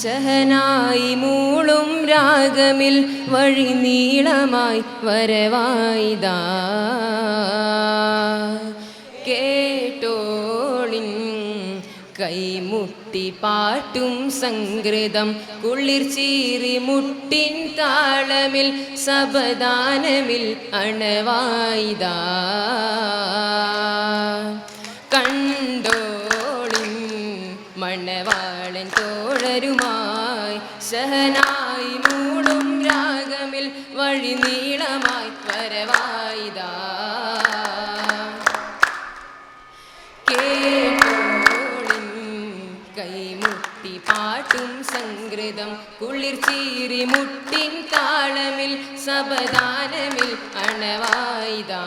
ശഹനായി മൂളും രാഗമിൽ വഴി നീളമായി വരവായിതാ കേട്ടോളിൻ കൈമുട്ടി പാട്ടും സംഗൃതം കുളിർ ചീറി മുട്ടിൻ താളമിൽ സബദാനമിൽ അണവായിതാ കണ്ടോളിൻ മണവാളൻ തോഴരുമായി ശഹനായി മൂളും രാഗമിൽ വഴി നീളമായി വരവായിതാ കേട്ടോളിൻ കൈമുട്ടി പാട്ടും സംഗൃതം കുളിർ ചീറി മുട്ടിൻ താളമിൽ സബദാനമിൽ അണവായിതാ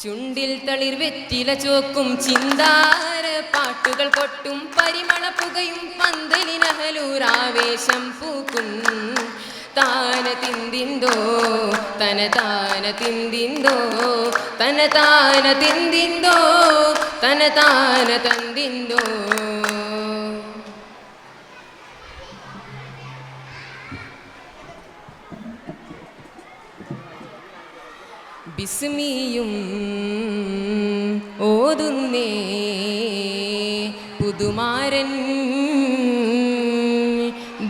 ചുണ്ടിൽ തളിർ വെറ്റില ചോക്കും ചിന്താര പാട്ടുകൾ കൊട്ടും പരിമള പുകയും പന്തലിനഹലൂരാവേശം പൂക്കും താന തിന്തിന്തോ തന താന തിന്തിന്തോ തന താന തിന്തിന്തോ തന താന തന്തിന്തോ ബിസ്മിയും ഓതുന്നേ പുതുമാരൻ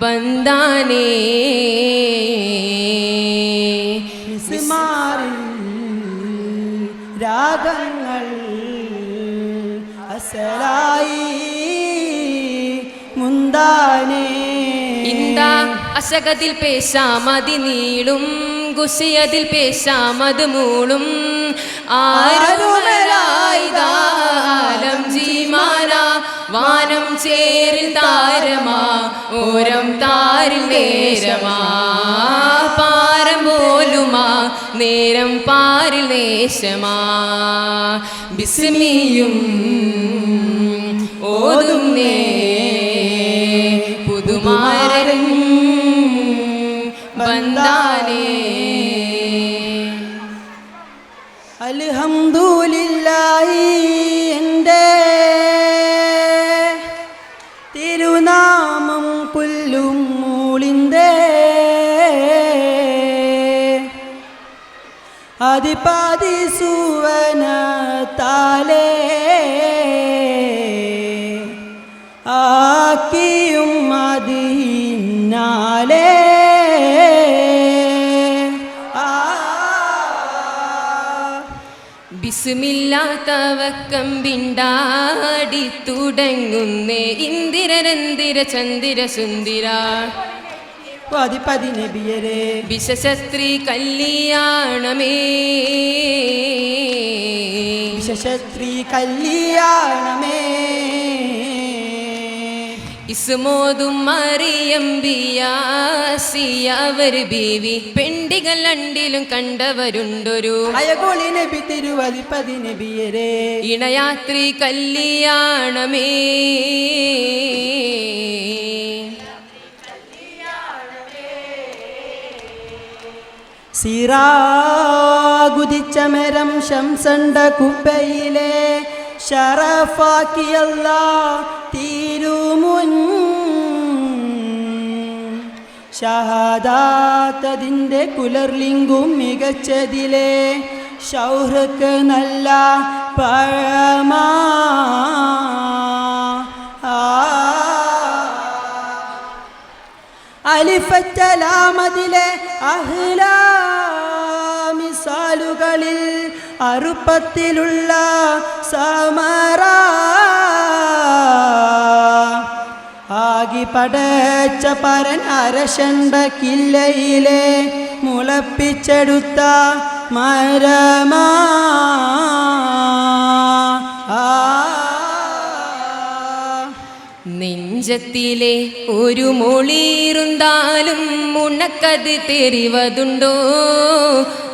ബന്ദാനേ ബിസ്മാറിൽ രാഗങ്ങൾ അസലായി മുന്താനേ ഇന്താ അശകതിൽ പേശാമതി നീളും ഗുസിയതിൽ പേശാമത് മൂളും ആരുമലായിദാലം ജീമാന വാനം ചേരിൽ താരമാ ഓരം താരിൽ നേരമാ പാരം പോലുമാ നേരം പാരിൽ നേശമാ ബിസ്മിയും ഓതുന്നേ പുതുമാരൻ ബന്ദാനേ അൽഹംദുലില്ലാഹി എൻ്റെ തിരുനാമം പുല്ലും മൂളിൻ്റെ അതിപാതി സുവന താലേ ആക്കിയും അതിനാലേ ബിസ്മില്ലാ തവക്കമ്പിണ്ടാടി തുടങ്ങുന്നേ ഇന്ദിരരന്ദിര ചന്ദിര സുന്ദിര പതിപതി നബിയരെ വിശസ്ത്രീ കല്യാണമേ വിശസ്ത്രീ കല്യാണമേ ഇസ്മോതും മറിയം ബിയാസിയവർ ബീവി പെണ്ടികൾ രണ്ടിലും കണ്ടവരുണ്ടൊരു അയകോളി നബി തിരുവതിപതി നബിയരെ ഇണയാത്രി കല്യാണമേ സിറാഗുദിച്ച മരം ശംസണ്ട കുപ്പയിലെ ഷറഫാക്കിയല്ല തിരുമുൻ ഷഹാദാത്തതിൻ്റെ കുലർലിംഗും മികച്ചതിലെ ഷൗഹ്റക്ക് നല്ല പഴമാ അലിഫറ്റലാമതിലെ അഹ്ലാ മിസാലുകളിൽ അറുപ്പത്തിലുള്ള സമറ ആകി പടച്ച പരൻ അരശണ്ട കില്ലയിലെ മുളപ്പിച്ചെടുത്ത മരമാ നെഞ്ചത്തിലെ ഒരു മൊളിയിരുന്നാലും ഉണക്കത് തെറിവതുണ്ടോ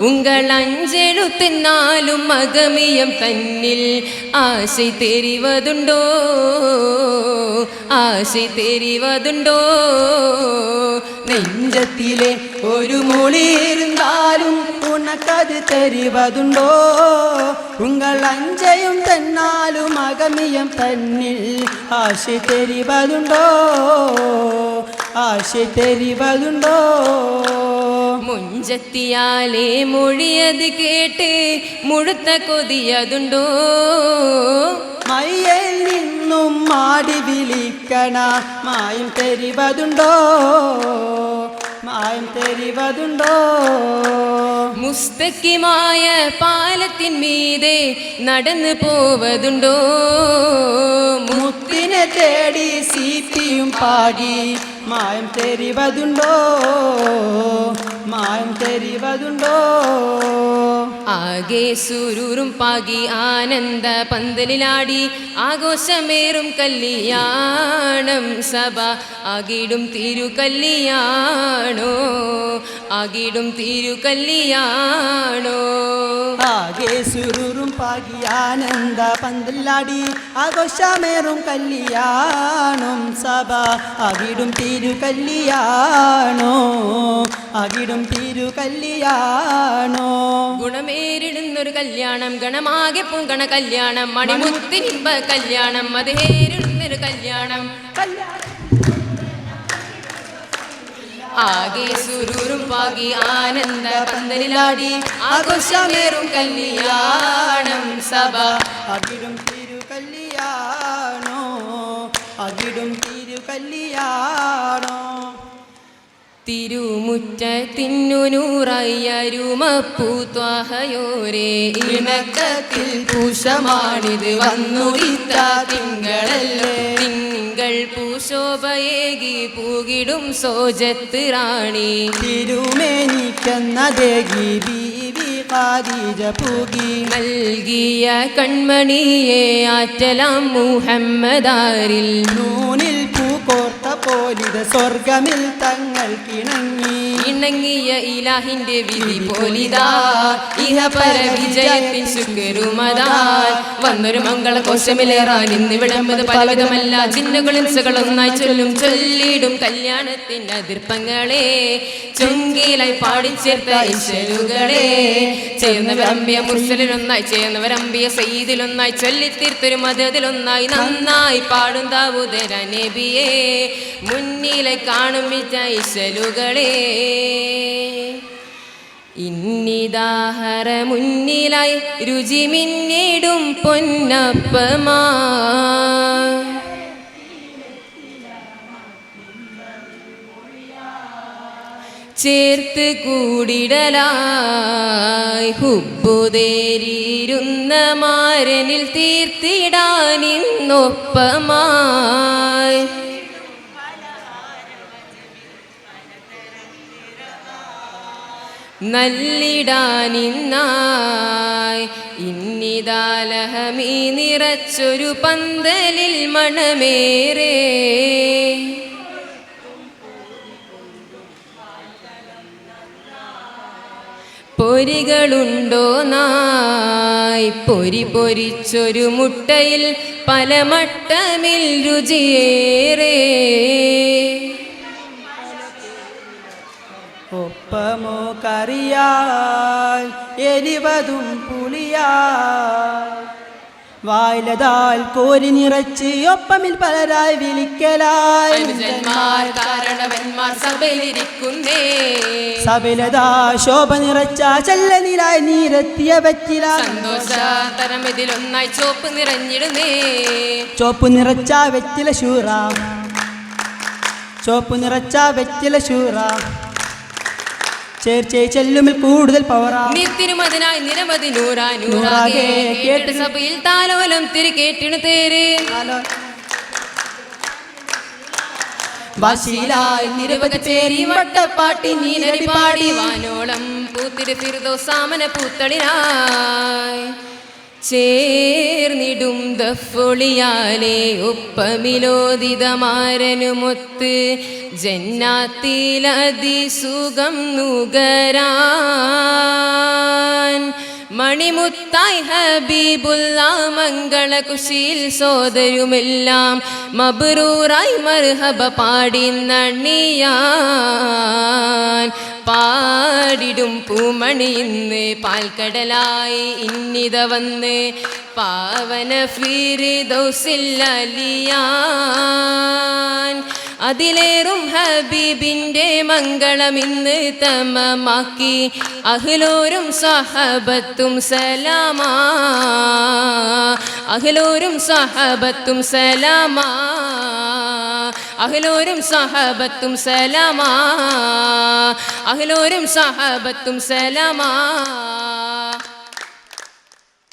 ഉങ്കൾ അഞ്ചെഴുത്തെന്നാലും മകമിയം തന്നിൽ ആശ തെറിവതുണ്ടോ ആശ തെറിവതുണ്ടോ നെഞ്ചത്തിലെ ഒരു മൊളിയിരുന്നാലും ഉണക്കത് തെരിവതുണ്ടോ ഉങ്ങൾ അഞ്ചയും തന്നാലും അകമിയം തന്നിൽ ആശ തെരിവതുണ്ടോ ആശ തെരിവതുണ്ടോ മുഞ്ചത്തിയാലേ മൊഴിയത് കേട്ട് മുഴുത്ത കൊതിയതുണ്ടോ മയ്യയിൽ നിന്നും മാടി വിളിക്കണ മായം തെരിവതുണ്ടോ മായം തെരിവതുണ്ടോ മുസ്തക്കിമായ പാലത്തിന്മീതെ നടന്നു പോവതുണ്ടോ മുത്തിനെ തേടി സീറ്റിയും പാടി മായം തെരിവതുണ്ടോ മായം തെരിവതുണ്ടോ ആകെ സുരൂറും പാകി ആനന്ദ പന്തലിലാടി ആഘോഷമേറും കല്യാണം സഭ ആകിടും തിരുകല്യാണോ ആകിടും തിരുകല്യാണോ ആകെ സുരൂറും പാകി ആനന്ദ പന്തലിലാടി ആഘോഷമേറും കല്യാണം സഭ ആകിടും തിരുകല്യാണോ ആകിടും തിരുകല്യാണോ ഗുണമേരിടുന്നൊരു കല്യാണം ഗണമാകെ പൂങ്കണ കല്യാണം മണിമുത്തിനിമ്പ കല്യാണം മതേരിടുന്നൊരു കല്യാണം ആകെ സുരൂറും പാകി ആനന്ദ പന്തലിലാടി ആഘോഷമേറും കല്യാണം സഭ അകിടും തിരുകല്യാണോ അകിടും തിരുകല്യാണോ തിരുമുറ്റത്തിന്നു നൂറയ്യരുമപ്പൂത്വാഹയോരേ ഇണക്കത്തിൽ പൂഷമാണിത് വന്നുദിത്ത തിങ്കളല്ലേ തിങ്കൾ പൂശോഭയേകി പൂകിടും സോജത്ത് റാണി തിരുമേനിക്കെന്ന ദേഗി ബീവി ഖദീജ പൂകി നൽകിയ കൺമണിയെ ആറ്റലാം മുഹമ്മദാരിൽ നൂനിൽ പൂക്കോർത്ത പോലിത സ്വർഗമിൽ തങ്ങൾ ഇണങ്ങിയ ഇലാഹിന്റെ വിധി പോലിതാ ഇഹപര വിജയത്തിൻ ശുക്രുമതാൽ വന്നൊരു മംഗളകോശമിലേറാൻ ഇന്ന് വിടമ്പത് പലവിധമല്ല ജിന്നുകളും ഒന്നായി ചൊല്ലും ചൊല്ലിടും കല്യാണത്തിന്റെ അതിർപ്പങ്ങളെ ചൊങ്കിലായി പാടിച്ചേർത്ത ഇശലുകളെ ചെയ്യുന്നവരമ്പിയ മുർസലിലൊന്നായി ചെയ്യുന്നവരമ്പിയ സയ്യിദിലൊന്നായി ചൊല്ലിത്തീർത്തൊരു മതത്തിലൊന്നായി നന്നായി പാടും ദാവൂദര നബിയെ മുന്നിലെ കാണും ഇശലുകളെ ഇന്നിദാഹര മുന്നിലായി രുചി മിന്നിടും പൊന്നപ്പമാ ചേർത്ത് കൂടിടലായി ഹുബുദേരിയിരുന്ന മാരനിൽ തീർത്തിടാനിന്നൊപ്പമായി നല്ലിടാനിന്നായി ഇന്നിദാലഹമീ നിറച്ചൊരു പന്തലിൽ മണമേറെ പൊരികളുണ്ടോ നായ് പൊരി പൊരിച്ചൊരു മുട്ടയിൽ പല മട്ടമിൽ രുചിയേറെ ഒപ്പമോ കറിയാൽ എരിവതും പുളിയാൽ വായിലതാൽ കോരി നിറച്ച് ഒപ്പമിൽ പലരായി വിളിക്കലായി സബിലതാ ശോഭ നിറച്ച ചല്ലനിലായി നീരെത്തിയ വെറ്റില സന്തോഷതരമിതിലൊന്നായി ചോപ്പ് നിറഞ്ഞിടുന്നേ ചോപ്പ് നിറച്ച വെറ്റില ശൂറ ചോപ്പ് നിറച്ച വെറ്റില ശൂറ ചേർച്ചേ ചെല്ലുമിൽ കൂടുതൽ പവറാ നിത്തിനുമതിനായി നിരവധി നൂറാകെ കേട്ട് സഭയിൽ താലോലം തിരി കേട്ടിണു തേര് വാശിയിലായി നിരവക ചേരി വട്ടപ്പാട്ടി നീലടി പാടി വാനോളം പൂത്തിരി തിരുതോ സാമന പൂത്തളിനായി ചേർന്നിടും ദഫൊളിയാലേ ഒപ്പമിലോദിതമാരനുമൊത്ത് ജന്നാത്തിലതിസുഖം നുകരാൻ മണിമുത്തായി ഹബീബുള്ള മംഗള കുശിയിൽ സോദരുമെല്ലാം മബ്രൂറായി മർഹബ പാടി നണിയാൻ പാടിടും പൂമണി ഇന്ന് പാൽക്കടലായി ഇന്നിത വന്ന് പാവന ഫിർദൗസില്ലലിയാൻ അതിലേറും ഹബീബിൻ്റെ മംഗളം ഇന്ന് തമമാക്കി അഹ്ലോരും സഹബത്തും സലാമാ അഹ്ലോരും സഹബത്തും സലാമാ അഹ്ലോരും സഹബത്തും സലാമാ അഹ്ലോരും സഹബത്തും സലാമാ